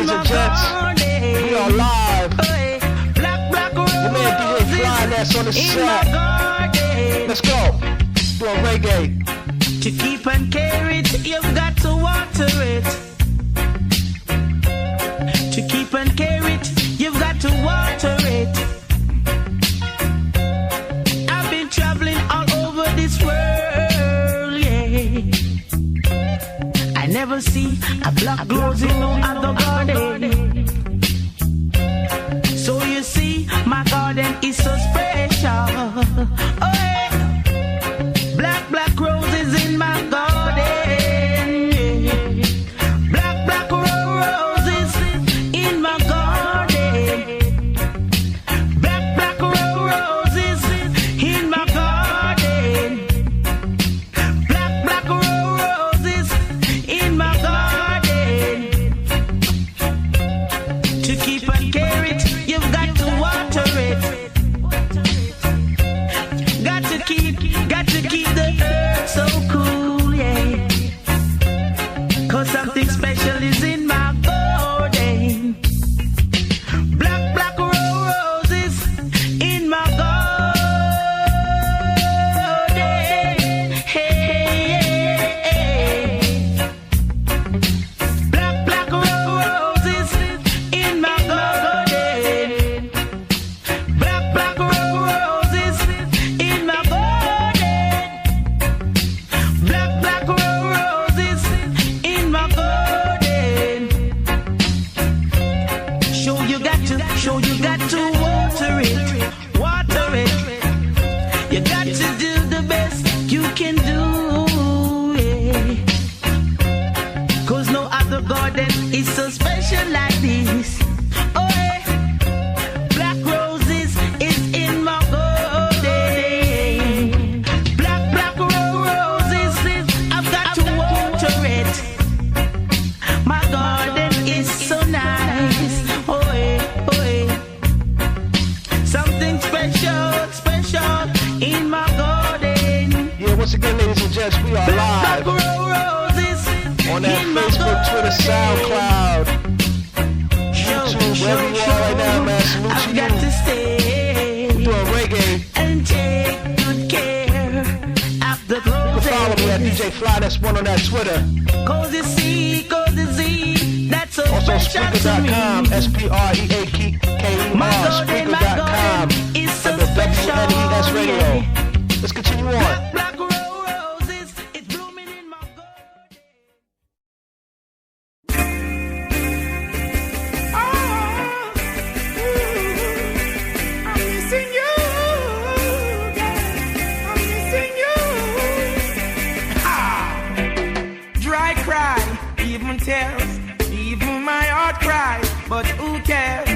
ladies and gents. We are live. Your man DJ Fly, that's on the set. Let's go. Storm Reggae. To keep and care it, you've got to water it. To keep and care it, you've got to water it. I've been traveling all over this world, yeah. I never see a black rose in no other garden. So you see, my garden is so special. Oh, yeah. Black roses in my garden. Black roses in my garden. Black roses in my garden. Black roses in my garden. To keep and care it, you've got to water it. Got to keep the earth so cool, yeah. 'Cause something special is in my garden. Black roses in my garden. Hey. Black roses in my garden. Black roses in my garden. Black roses in my garden. Show you got to water it. You got to do the best you can do, yeah. 'Cause no other garden is so special like this. Oh, yeah. Black roses is in my garden. Black roses, I've got to water it. My garden is so nice. Oh, yeah. Something special in my garden. Yeah, once again, ladies and gents, we are live Black roses on that in my Facebook, Twitter, garden. SoundCloud, YouTube, wherever you are right now, man. Salute I've to got to you. stay Doing reggae. and take good care of the You can follow me at roses. DJ Fly, that's one on that Twitter. Cause you see, that's so Also, special to Spreaker.com, me. Spreaker.com, My Spreaker.com, garden is so under special. WNES Radio. Let's continue on. Black roses, it's blooming in my garden. I'm missing you, yeah. I'm missing you. Dry cry, even tears, even my heart cries. But who cares?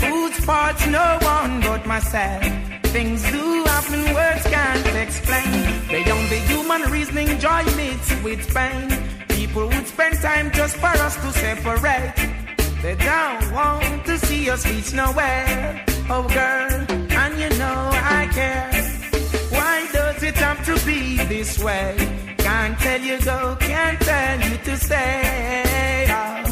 Whose fault's no one but myself. Things do happen, words can't explain. Beyond the human reasoning, joy meets with pain. People would spend time just for us to separate. They don't want to see us reach nowhere. Oh girl, and you know I care. Why does it have to be this way? Can't tell you go, can't tell you to stay. Oh,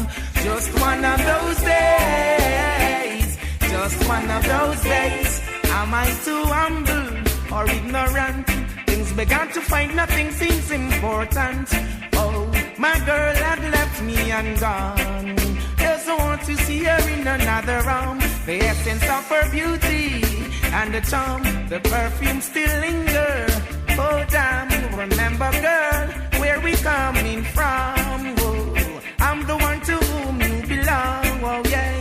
just one of those days. Just one of those days. Am I too humble or ignorant? Things began to find nothing seems important. Oh, my girl had left me and gone. Doesn't want to see her in another room. The essence of her beauty and the charm, the perfume still linger. Oh damn, remember girl, where we coming from? Oh, I'm the one to whom you belong. Oh yeah,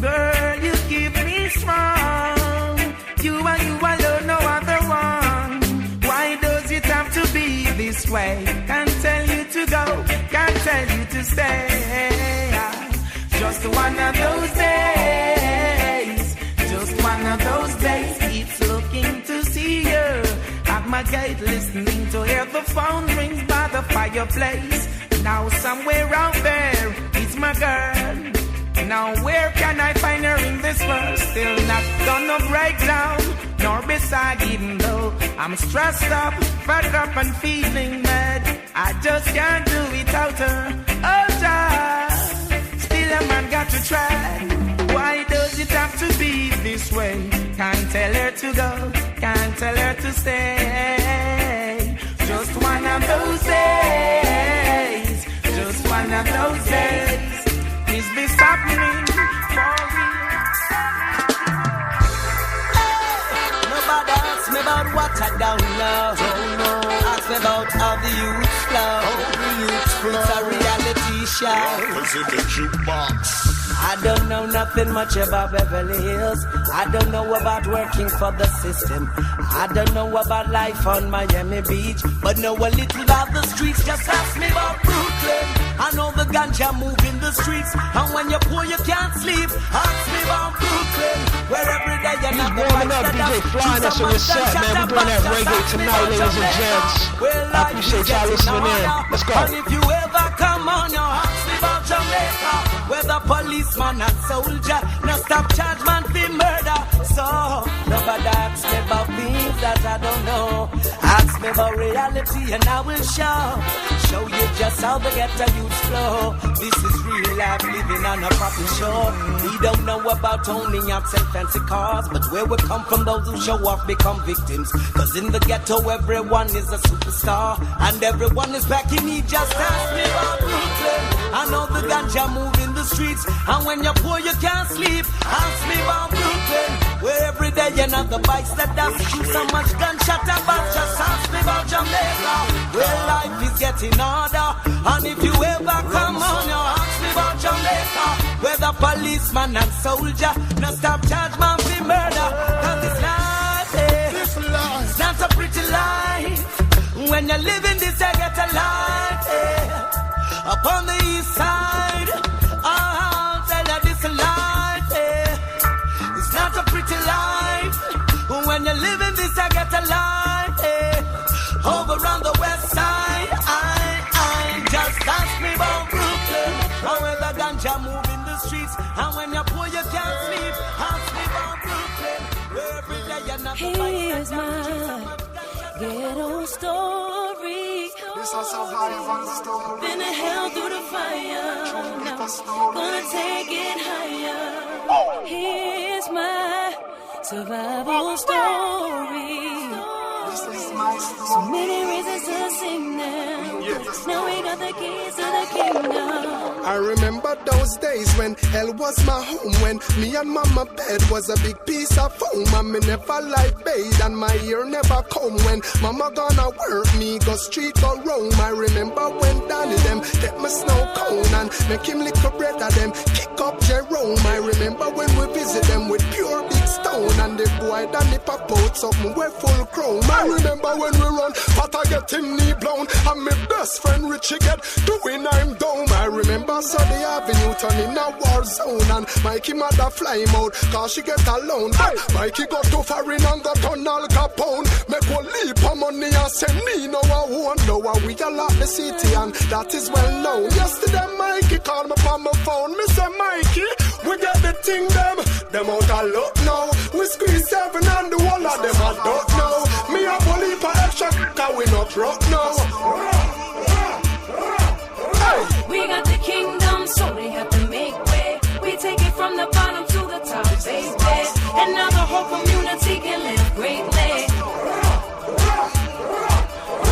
girl, you keep me strong. You alone, no other one. Why does it have to be this way? Can't tell you to go, can't tell you to stay. Just one of those days. Just one of those days. Keeps looking to see you at my gate, listening to hear the phone rings by the fireplace. Now somewhere out there is my girl. Now where can I find her in this world? Still not gonna break down, nor beside, even though I'm stressed up, fed up and feeling mad. I just can't do without her. Oh, child. Still a man got to go, can't tell her to stay. Just one of those days, just one of those days. Is this happening for real? Nobody asks me about what I don't know. Ask me about how the youth flow. It's a reality show. What's in the jukebox? I don't know nothing much about Beverly Hills. I don't know about working for the system. I don't know about life on Miami Beach, but know a little about the streets. Just ask me about Brooklyn. I know the ganja move in the streets, and when you're poor you can't sleep. Ask me about Brooklyn, where every day you're not warming up, DJ Flying us on your set, man. We're doing that reggae tonight, ladies and gents. I appreciate y'all listening in. Let's go. And if you ever come on, you ask me about Jamaica, where the policeman and soldier no stop charge man for murder. So nobody asks me about things that I don't know. Ask me about reality and I will show you just how the ghetto youth flow. This is real life living on a proper shore. We don't know about owning yachts and fancy cars, but where we come from, those who show off become victims. Cause in the ghetto everyone is a superstar, and everyone is back in need. Just ask me about Brooklyn. I know the ganja move in the streets, and when you're poor you can't sleep. Ask me about Brooklyn, where every day you know the bikes that does shoot so much gunshot about. Just ask me about Jamaica, where life is getting harder. And if you ever come on, you ask me about Jamaica, where the policeman and soldier no stop charge man for murder. Cause it's life, it's not a pretty life. When you're living this you get a life, up on the east side, I'll tell you this life, it's not a pretty life. When you're living this I get a life, over on the west side, I just ask me about Brooklyn, where the ganja move in the streets, and when you're poor you can't sleep. Ask me about Brooklyn, where every day you're not the Here's my ghetto story. This is survival story. Been a hell through the fire. Now gonna take it higher. Here's my survival story. This is my story. So many reasons to sing them. Now we got the keys to the kingdom. I remember those days when hell was my home, when me and mama bed was a big piece of foam, and me never like bathe and my ear never comb. When mama gonna work, me go street go roam. I remember when Danny them get my snow cone and make him lick a bread of them kick up Jerome. I remember when we visit them with pure big stone, and the boy Danny pop out something we full chrome. I remember when we run, but I get him knee blown, and my best friend Richie get doing I'm dome. I remember Sunday Avenue turning a war zone, and Mikey mother fly him out cause she get alone. Mikey got to foreign and got on Al Capone. Make one leap of money and send me no I won't know how we all out the city, and that is well known. Yesterday Mikey called me on my phone. Me say Mikey, we get the thing them out of luck now. We squeeze 7 and the whole of them I don't know. Me a bully for extra cause we not rock now. We got the kingdom, so they have to make way. We take it from the bottom to the top, baby. And now the whole community can live greatly.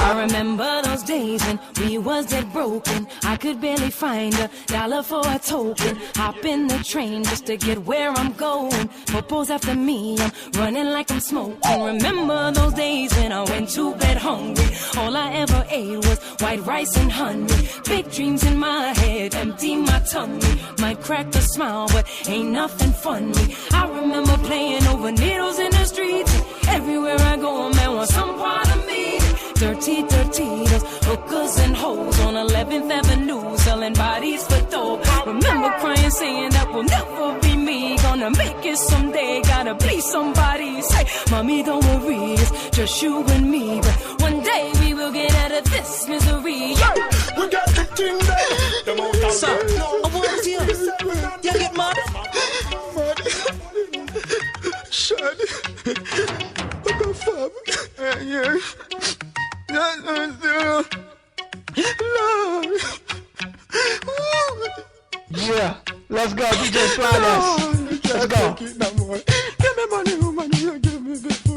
I remember those days when we was dead broken. I could barely find $1 for a token. Hop in the train just to get where I'm going. Popo's after me, I'm running like I'm smoking. Remember those days when I went to bed hungry. All I ever ate was white rice and honey. Big dreams in my head, empty my tummy. Might crack a smile, but ain't nothing funny. I remember playing over needles in the streets. Everywhere I go, a man wants some part of me. Dirty, those hookers and hoes on 11th Avenue, selling bodies for dope. Remember crying, saying that will never be me. Gonna make it someday, gotta be somebody. Say, mommy, don't worry, it's just you and me. But one day we will get out of this misery. Yeah. We got the thing there. So, I want you. You get mad? Shut. What the fuck? Yeah. Yeah, let's go, DJ Fly. Let's go. Give me money, give me.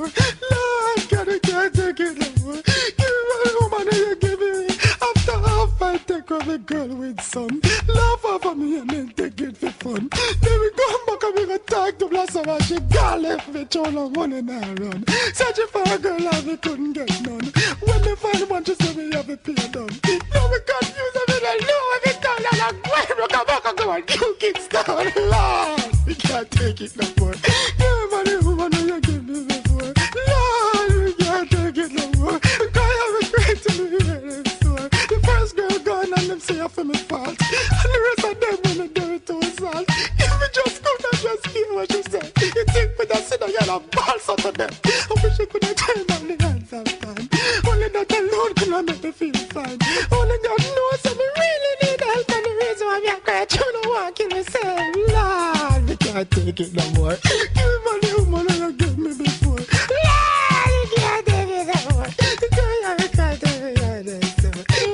a girl with some. Laugh over me and then take it for fun. Then we come back and we go talk to Blossom and she got left me too long one and I run. Searching for a girl and we couldn't get none. When they find one, she said we have a pay done. Now we confused and we don't know every time and I'm going to come back and go and you kids down. Lord, we can't take it no more. Give me money, woman, and you give me before. Lord, we can't take it no more. Because I'm regret to be very sore. The first girl gone and them say I for me fault. And the rest of them when they do it to assault. If we just come and just give what she said. You think we just sit down and have balls out of them. I wish I could have turned on the hands of time. Only that alone could have make me feel fine. Only God knows that we really need help. And the reason why we are crying, you don't want to kill myself. Lord, we can't take it no more. Give me money, woman, and you give me before. Lord, we can't take it no more. We can't take it no more.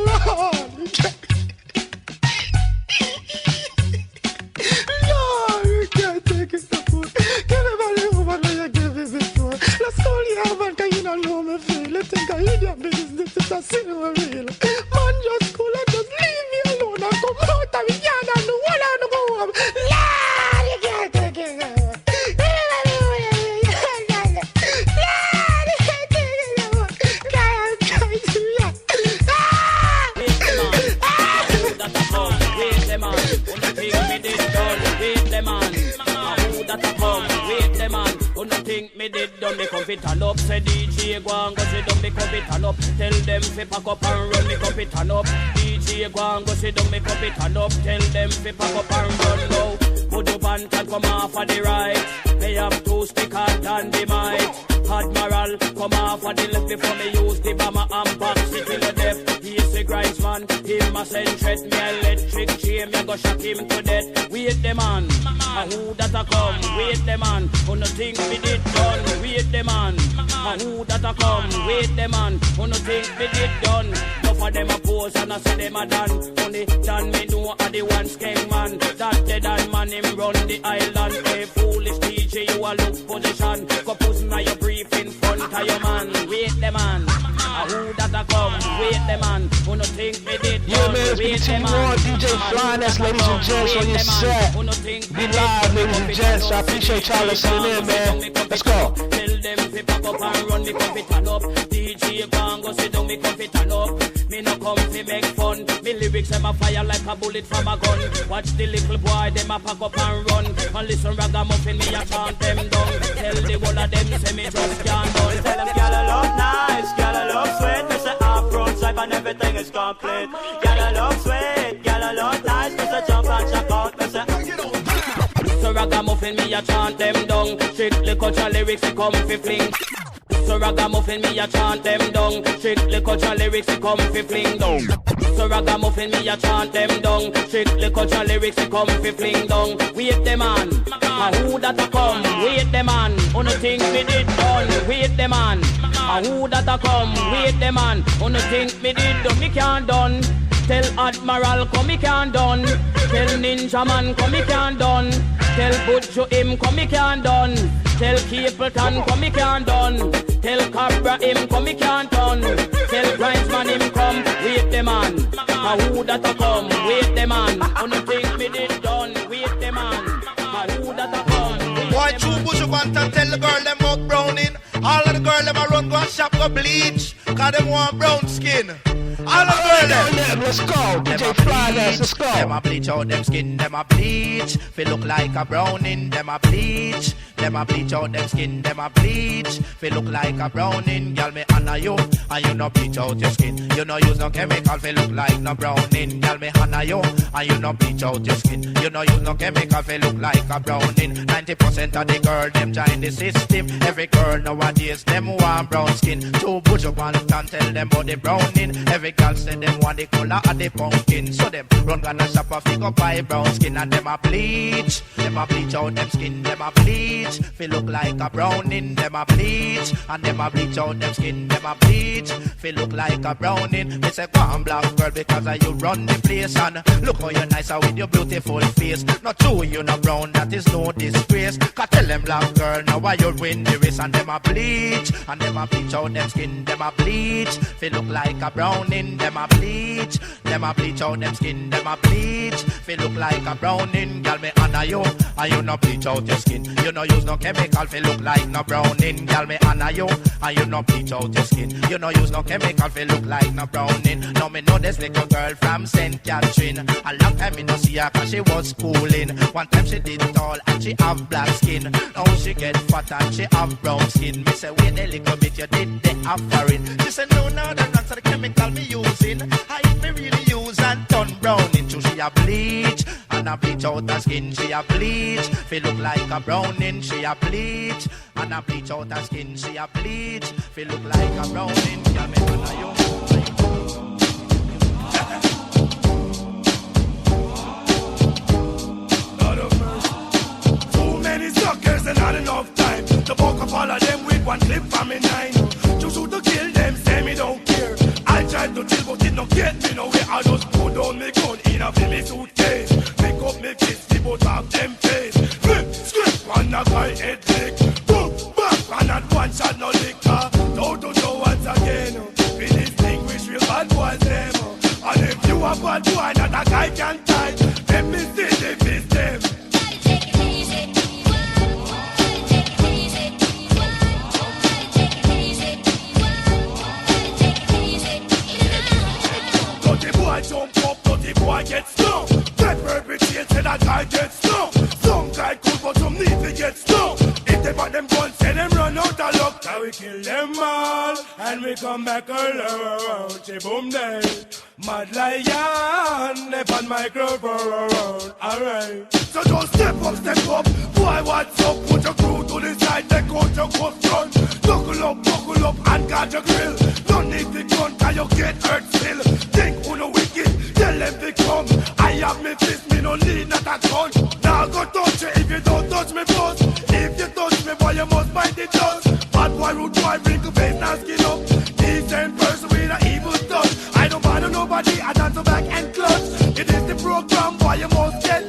Lord, we can't. Lord, we can't take it no more. Give me money, woman, and you give me before. Let's call you out, man, because you don't know me feel. You think I idiot business is a sin or real. Man, just cool and just leave me alone and come out of the yard and the wall and go home. Lord, you can't take it no more. Lord, you can't take it no more. Can't take it no more. Wait them on, on the thing me did done. Wait them on, who that a come? Wait them on, on the thing me did done. Me come fit and up, say DJ go and go sit down. Me come fit and up, tell them fi pack up and run. Me come fit and up, DJ go and go sit down. Me come fit and up, tell them fi pack up and run now. Put up and can come off of the right. Me have two stickers and the mic. Admiral come off of the left before me use the bomber and box it till the death. He's a grinds man, him a send threat. Me electric chain, me go shock him to death. Wait the man, who that a come? Wait the man, who no think me did done. Wait the man, who that a come? Wait the man, who no think me did done. Enough of them a pose and I say them a done. Only done me know a the one skeng man. That dead and man him run the island. Hey foolish DJ, you a look position. Go push na your brief in front of your man. Wait the man, who that a come? Wait the man, who no think me did done. Yeah, man, Wait it's the BT man, Raw, DJ Flyness, ladies and gents, on your set. Be live, ladies and gents. I appreciate y'all listening in, man. Let's go. Tell them fi pack up and run, me come fi turn up. DJ go and go sit down, me come fi turn up. Me no come fi make fun. Me lyrics them a fire like a bullet from a gun. Watch the little boy them a pack up and run. And listen ragamuffin me a chant them down. Tell the whole of them say me just can't done. Tell them gyal a look nice, gyal a look sweet. Me say off-road type and everything is complete. Gyal a look sweet, gyal a look nice. Me say jump and check out. Me say so ragamuffin me a chant them down. Strictly culture lyrics we come fi fling. So ragamuffin me a chant them down. Strictly culture lyrics we come fi fling down. So ragamuffin me a chant them down. Strictly culture lyrics we come fi fling down. Wait the man, who that a come? Wait the man, who no think me did done? Wait the man, who that a come? Wait the man, who no think me did done? Me can't done. Tell Admiral come he can't done. Tell Ninja Man come he can't done. Tell Butcho him come he can't done. Tell Capleton come he can't done. Tell Cabra him come he can't done. Tell Grindsman him come. Wait the man, who that a come? Wait the man, who no think me did done? Wait the man, who that a come? Boy, true bush up and tell the girl them out browning. All of the girl them a run go and shop go bleach. Cause them want brown skin. All of the girl them. Let's go. DJ Flyness, let's go. Them a bleach out them skin, them a bleach. Feel look like a browning, them a bleach. Them a bleach out them skin, them a bleach. Feel look like a browning, girl me honor you. And you no bleach out your skin. You no use no chemical, feel look like no browning. Girl me honor you. And you no bleach out your skin. You no use no chemical, feel look like a browning. 90% of the girl them join the system. Every girl nowadays them want brown skin. Two push up and stand tell them about the browning. Every girl say them want the color of the pumpkin. So them run gonna shop a figure buy brown skin. And them a bleach. Them a bleach out them skin. Them a bleach. Feel look like a browning. Them a bleach. And them a bleach out them skin. Them a bleach. Feel look like a browning. Me say go on black girl because you run the place. And look how you nicer with your beautiful face. Not true you no brown, that is no disgrace. Cause tell them black girl now why you win the race. And them a bleach. And them a bleach out them skin. Them a bleach. Feel look like a brown. browning. Them a bleach out them skin. Them a bleach, feel look like a browning. Girl, me honor you, and you no bleach out your skin. You no use no chemical, feel look like no browning. Girl, me honor you, and you no bleach out your skin. You no use no chemical, feel look like no browning. Now me know this little girl from St. Catherine. A long time me no see her 'cause she was schooling. One time she did tall and she have black skin. Now she get fat and she have brown skin. Me say wait a little bit, you did the offering. She said no, that's the chemical me using. I me really use and turn brown into she a bleach. And a bleach out her skin, she a bleach. Feel look like a browning, she a bleach. And a bleach out her skin, she a bleach. Feel look like a browning, yeah, me wanna you. Suckers and not enough time to walk up all of them with one clip from me 9. To shoot to kill them, say me don't care. I tried to chill but it don't get me nowhere. I just put down me gun in a me suitcase. Pick up me fist, the both of them face. Flip, script, on a guy head lick. Boom, back, and at one shot no liquor. Toe to toe once again. We distinguish real bad boys them. And if you a bad boy, not a guy can tie. Let me see the fist them. Boy jump up, dirty boy get stung. That perpetrate say that guy get stung. Some guy cool but some need to get stung. If they bought them guns, say them run out of luck. Now we kill them all, and we come back alone. She boom day, Mad Lion, they on microphone. Alright, so just step up. Boy, what's up? Put your crew to the side, take out your coast front. Buckle up, and guard your grill. Don't need the gun, 'cause you get hurt still. Think who no wicked, tell them to come. I have me fist, me no need not a gun. Now go touch you if you don't touch me boss. If you touch me, boy, you must bite the dust. Bad boy, rude boy, wrinkle face, now skin up. Decent person with an evil touch. I don't bother nobody, I dance back and clutch. It is the program, boy, you must get.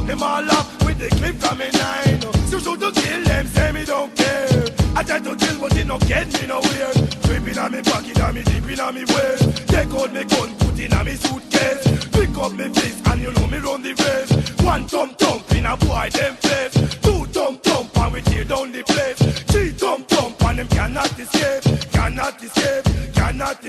Them all up with the clip from me 9. So shoot to kill them, say me don't care. I try to chill but it don't get me nowhere. Creeping on me pocket and me deep on me waist. Take out me gun, put in on me suitcase. Pick up me fist and you know me run the race. One thump in a boy them face. Two thump and we tear down the place. Three thump and them cannot escape. Cannot escape. Cannot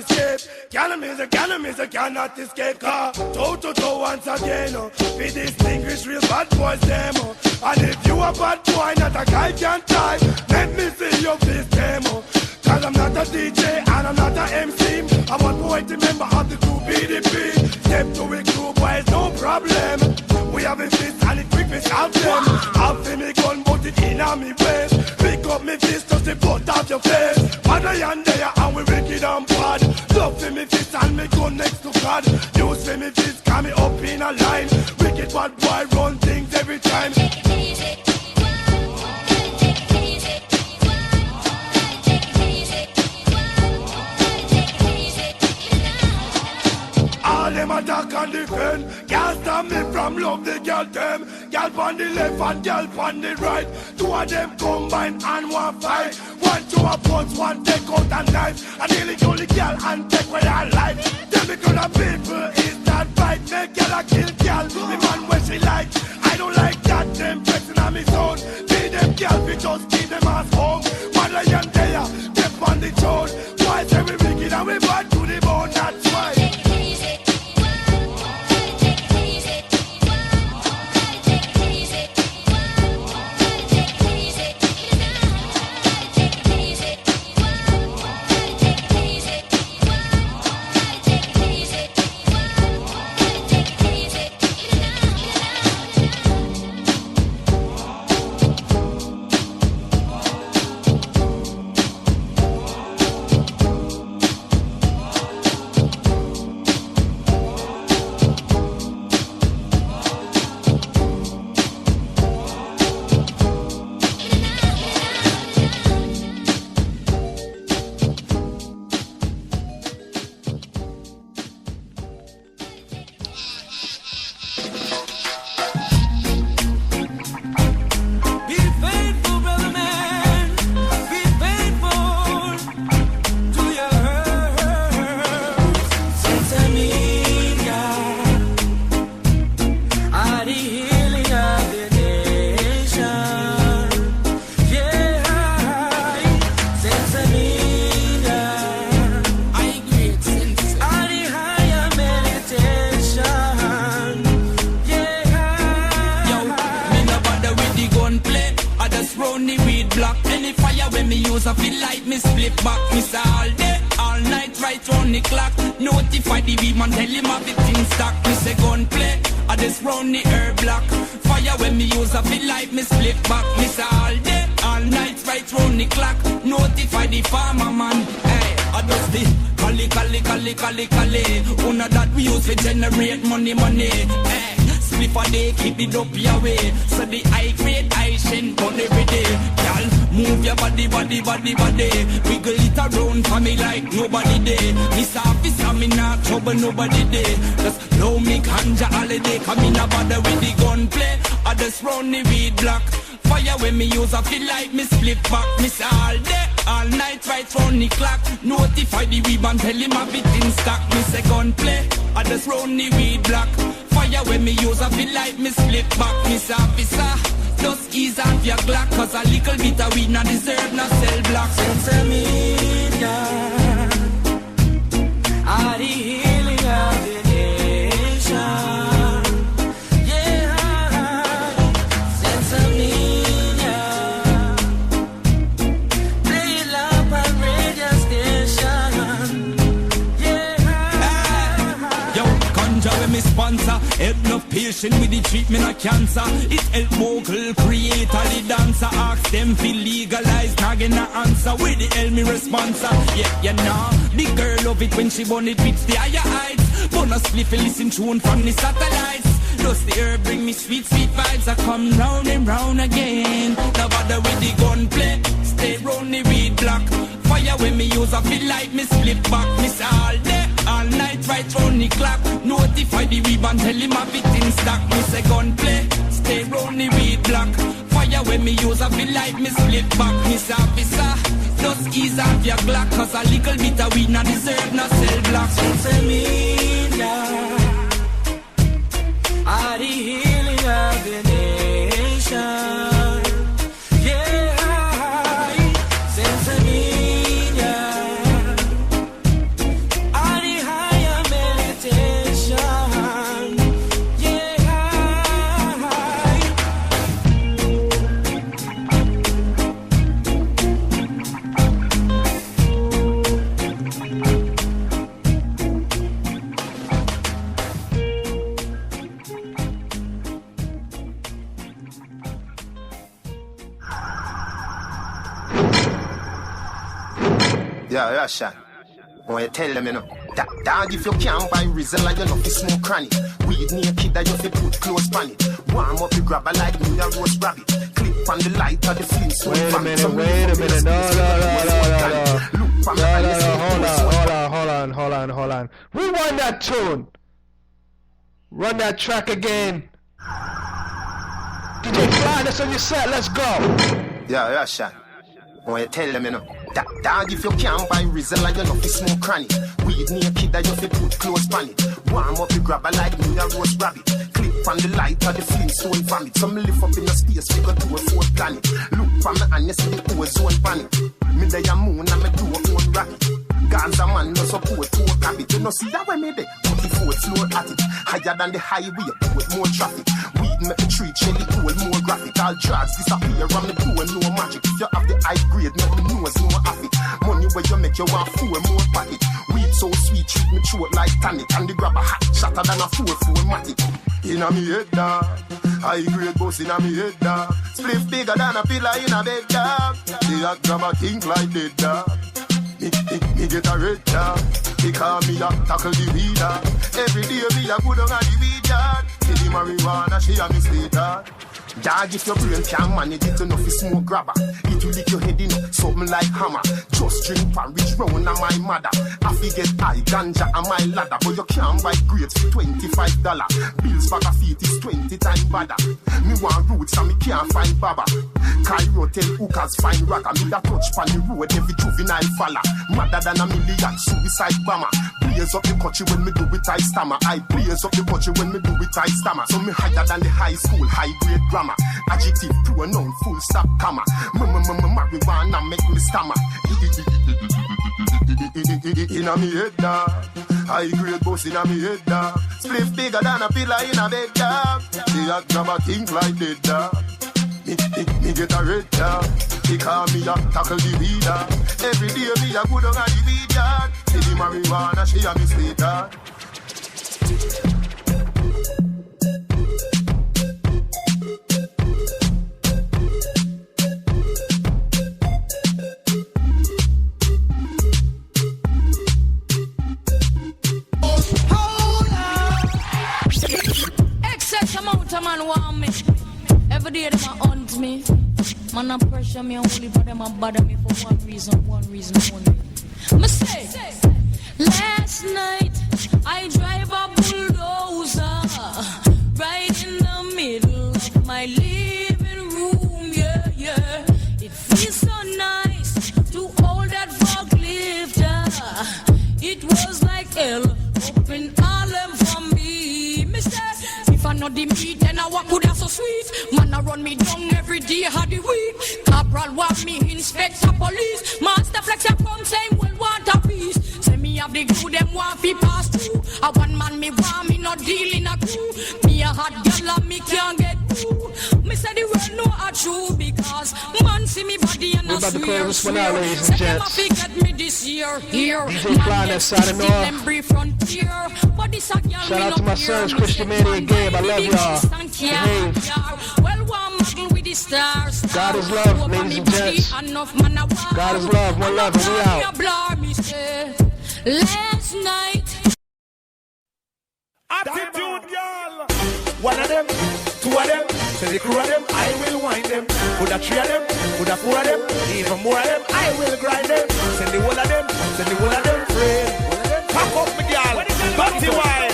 escape. Car toe to toe once again. We distinguish real bad boys them. And if you a bad boy, not a guy can tie. Let me see your face them. 'Cause I'm not a DJ and I'm not a MC. I'm a boy to member of the crew BDP. Step to a crew boys, no problem. We have a fist and it quick fist out them. Have me gun but it in on me waist. Pick up me fist just to put out your face. Mother and there and we wicked and bad. Love for me fist and me gun next to God. Use for me fist, come me up in a line. Wicked bad boy run things every time. All them attack and defend. Can't stop me from love the girl them. Girl on the left and girl on the right. Two of them combine and one fight. One to a punch, one take out a knife. And nearly kill the girl and take away her life. Tell me could the people is that fight. Make girl a kill girl, the man where she like. I don't like that, them pressing on me zone. Leave them girl, we just keep them ass home. One lion there, step on the throne. Why say we wicked and we bad to the bone, that's why. weed block. Any fire when me use, I feel like me split back. Me say all day, all night, right round the clock. Notify the weed man, tell him have the thing stock. Me say gun play, I just round the herb block. Fire when me use, I feel like me split back. Me say all day, all night, right round the clock. Notify the farmer man, hey, I just the Kali. Una that we use to generate money, hey. Spliff a day, keep it up your way. So the high grade, high shin on every day. Y'all, move your body. Wiggle it around for me like nobody day. This officer, me not trouble nobody day. Just blow me ganja holiday. Come in a bother with the gunplay. I just round the weed block. Fire when me use, I feel like me split back. Me say all day, all night, right round the clock. Notify the weed and tell him have it in stock. Me say gunplay, I just round the weed block. Fire when me use, I feel like me split back. Me say officer, just ease off your Glock. Cause a little bit of weed not deserve no cell block. Sense-a-mina, are the healing of the nation. Sponsor, help no patient with the treatment of cancer. It help vocal creator, the dancer. Ask them feel legalized, not get no answer. With the help me responser. Yeah, you know, the girl love it when she burn it with the higher heights. Bonus spliff and listen tune from the satellites. Just the herb bring me sweet vibes. I come round and round again. No bother with the gunplay, stay round the weed block. Fire when me use, I feel like me split back. Miss all day, all night, right round the clock. Notify the weed and tell him have it in stock. Me say gunplay, stay round the weed block. Fire when me use, I feel like me split back. Miss officer, just ease off your Glock. Cause a little bit of weed not deserve no cell block. Sense-a-mina, are the healing of the nation. Yeah, Russian. When you tell them, you know, dog, if you can't buy Rizla, you know, fi smoke cranny. Weed naked, that you fi put close pan it. Warm up the grabber like me, a roast rabbit. Clip on the light of the Flintstone. Wait a minute, no, hold on. Rewind that tune. Run that track again. DJ Fly, that's on your set, let's go. Yeah, Russian. When you tell them, you know, dog, if you can't buy Rizla, you know, fi smoke cranny. Weed naked, that you fi put close pan it. Warm up the grabber like me, a roast rabbit. Clip on the light of the Flintstone vomit. Some live up in the space, we go to a fourth planet. Look from me and you see the ozone panic. Me day a moon and me do a own rocket. Gaza man no support poor habit. You know see that way me day, 44 slow at it. Higher than the highway, with more traffic. Weed make the tree chilly cool, more graphic. All drugs disappear from the door, no magic. If you have the high grade, make me nose no happy. Money where you make you want 4 more pocket. Weed so sweet, treat me throat like tonic. And the grab a hat, shatter than a 4-4-matic. Inna me head dog, high grade boss inna me head dog. Spliff bigger than a pillar in a bed dog. The hot grab a think like dead dog. Me get a red dog. They call me a tackle the weed dog. Every day me a go down on the weed yard. See the marijuana she a me stay dog. Dog, if your brain can't manage it enough, you smoke grabber. It will lick your head in something like hammer. Just drink porridge round on my mother. I forget high ganja on my ladder. But you can't buy grapes for $25. Bills for a feet is 20 times badder. Me want roots and me can't find baba. Cairo tell hookers find ragga. Me da touch pan the road every juvenile falla. Madder than a million suicide bomber. Blaze up the country when me do it I stammer. I blaze up the country when me do it I stammer. So me higher than the high school high grade grammar. Adjective, pronoun, full stop, comma. Marijuana make me stammer. Inna me head dog, high grade boss inna me head dog. Spliff bigger than a pillar in a bed dog. See that grab a think like dead dog. Me get a red car. He call me a tackle the weeder. Every day me a go down a the weed yard. See the marijuana, she a me sweetheart. Excess amount of man want me. Every day them a hunt me. Man a pressure me only, but them a bother me for one reason only. Me say, last night I drive a bulldozer right in the middle of my living room. Yeah, yeah. It feels so nice to hold that forklift. It was like hell up in Harlem for me. Me say, if I know the meat, then I walk could have so sweet. Man, I run me down every day of the week. Corporal want me inspector police. Master flex a come saying, well, want a piece. Say me have the glue, them want fi pass through. A one man me want me not deal in a crew. Me a hot girl and me can't get through. Me say the world know a true because man see me body and I swear. Say them a fi get me this year. Here, man get sixty every frontier. But this a girl shout out to my sons, Christian Manny and Gabe. I love y'all. Well, one model with the stars. God is love, ladies and gents. God is love, one love, and we out. Last night. Attitude, girl. One of them, two of them, say the crew of them, I will wind them. Could have three of them, could have four of them, even more of them, I will grind them. Send the whole of them, send the whole of them, friend. Pack up, me girl, dirty wine.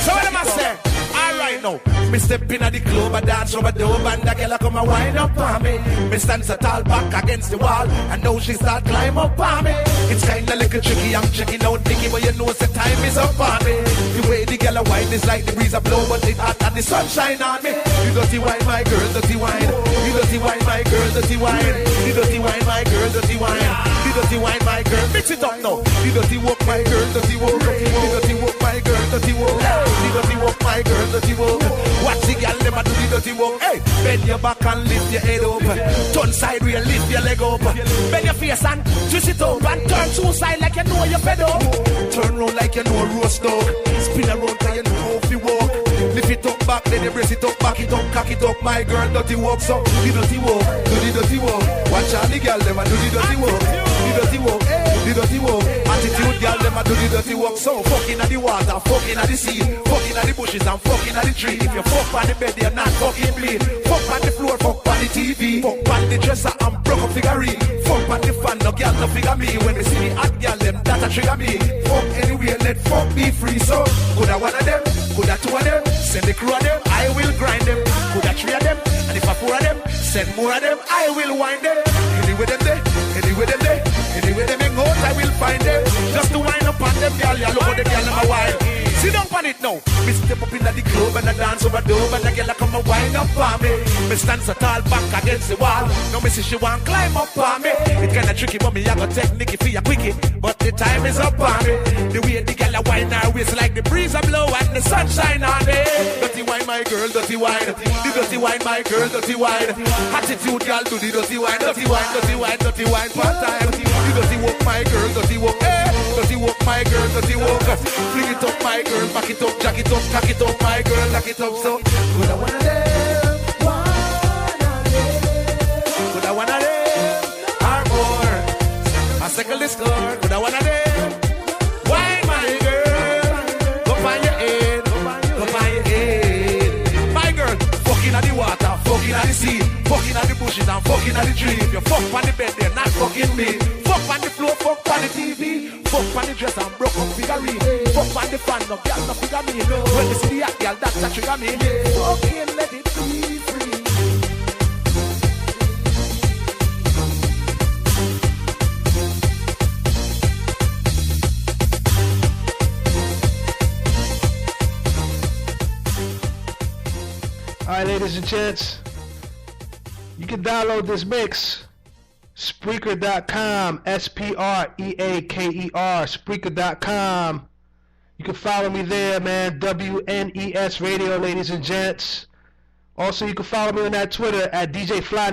So what am I saying? Alright now, me step in at the club, I dance over the dome, and the girl come and wind up on me. Me stand so tall back against the wall, and now she start climb up on me. It's kinda little tricky, I'm checking out Nicky, but you know the time is up on me. The way the girl wine is like the breeze a blow, but it hot and the sunshine on me. You dirty wine, my girl, dirty wine. You dirty wine, my girl, dirty wine. You dirty wine, my girl, dirty wine. You dirty wine, my girl, mix it up now. You dirty walk, my girl, dirty walk. You dirty walk, my girl, dirty walk. You dirty walk, my girl, dirty walk. Watch the girl, them a do the dirty walk. Hey, bend your back and lift your head up. Turn sideways, lift your leg up. Bend your face and twist it up and turn to side like you know you're fed up. Turn round like you know a roast dog. Spin around like you know if you walk. Lift it up back, then you brace it up, back it up, cock it up. My girl, dirty walk, so do the dirty walk, do the dirty walk. Watch out the girl, them a do the dirty walk, the dirty walk, the dirty walk. Attitude girl, them a do the dirty walk. So fucking at the water, fucking at the sea, fucking at the bushes and fucking at the tree. If you fuck on the bed, you're not fucking bleed. Fuck on the floor, fuck on the TV, fuck on the dresser and broke up figurine. Fuck on the fan, no girl no figure me. When they see me hot girl, them that a trigger me. Fuck anyway, let fuck be free. So coulda one of them, coulda two of them. Send the crew of them, I will grind them. Coulda three of them, and if I four of them, send more of them, I will wind them. Anyway them there, anyway them there, anyway them hang out, I will find them. Just to wind up on them, girl, you look how the girl them a wine. Sit down on it now. Me step up in the club and I dance over dome and the girl come and wind up on me. Me stand so tall back against the wall. Now me see she want climb up on me. It kinda tricky, but me I got technique for ya quickie. But the time is up on me. The way the girl a wine her waist like the breeze a blow and the sunshine on me. Dirty wine, my girl, dirty wine. The dirty wine, my girl, dirty wine. Attitude, girl, do the dirty wine, dirty wine, dirty wine, dirty wine. Part time. The dirty walk, my girl, dirty walk. Dirty walk, my girl, dirty walk. Fling it up, my girl, back it up, jack it up, cock it up, my girl, lock it up. So, could I one of them, could I one of them, or more? I circle the score, could I one of them? Why, my girl? Go find your head, go find your head. My girl, fucking at the water, fucking at the sea, fucking at the bushes and fucking at the tree. If you fuck on the bed, they're not fucking me. Fuck on the floor, fuck on the TV. Fuck on the dress and broke up figurine. Fuck on the fan, no girl, no figure me. When you see the hot girl, that's a trigger me. Fucking let it be free. Alright, ladies and gents, you can download this mix. Spreaker.com, Spreaker, Spreaker.com. You can follow me there, man. WNES Radio, ladies and gents. Also, you can follow me on that Twitter at DJ Fly.